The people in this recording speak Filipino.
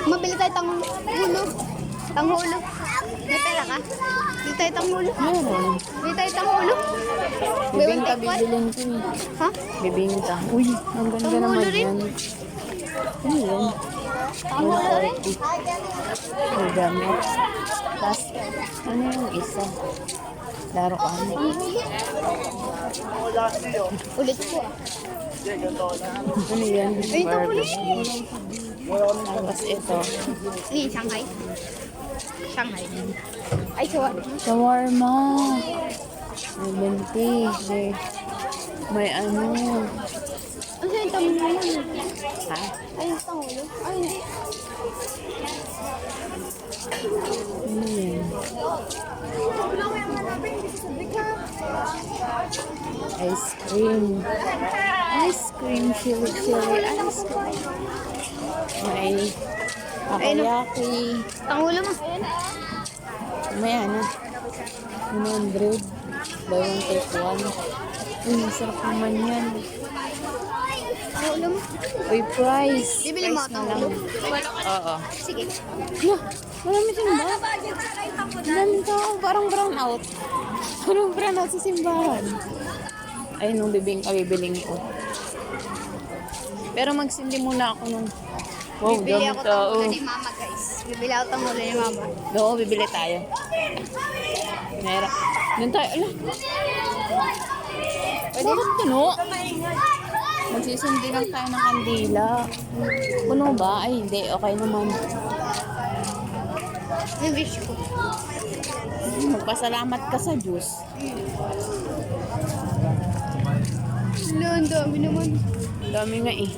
Mabili tayo tanghulo. Tanghulo. May pera ka? Bili tayo tanghulo. Meron. Bili tayo tanghulo. Bibingka bibilin ko eh. Ha? Bibingka. Uy, ang ganda Tanghulo naman rin? yan. Ano yan? Tanghulo rin? Ang gamit. Tapos, ano yung isa? Laro ka ano? Ulit po ah. Ano yan? Ay, tanghulo. Tapos ito. Ano yun? Shanghai? Shanghai. Ay, sawa. Shawarma. May binti. May ano. Ano sa'yo yung tanghulo? Ha? Ay, yung tanghulo? Ay, hindi. Ano yan? Ice cream. Ice cream. Chili ice cream. May takoyaki. Tanghulo mo. May ano. 100. Buy one take one. Uy, masarap naman yan. Tanghulo mo. Uy, price. Bibili mo Price na tanghulo? lang. Oo. Sige. No, marami simba. Marami tao. Parang brown out. Parang brown out sa simbahan. Ay, nung bibiling ko. Pero magsindi muna ako nung... Wow, Bibili dami ako tao. tanghulo ni mama, guys. Bibili ako tanghulo ni mama. Oo, bibili tayo. Meron. Doon tayo. Ala. Bakit puno? Magsisindi lang tayo ng kandila. Puno ba? Ay, hindi. Okay naman. Yung wish ko. Magpasalamat ka sa Diyos. Wala, ang dami naman. Dami nga eh.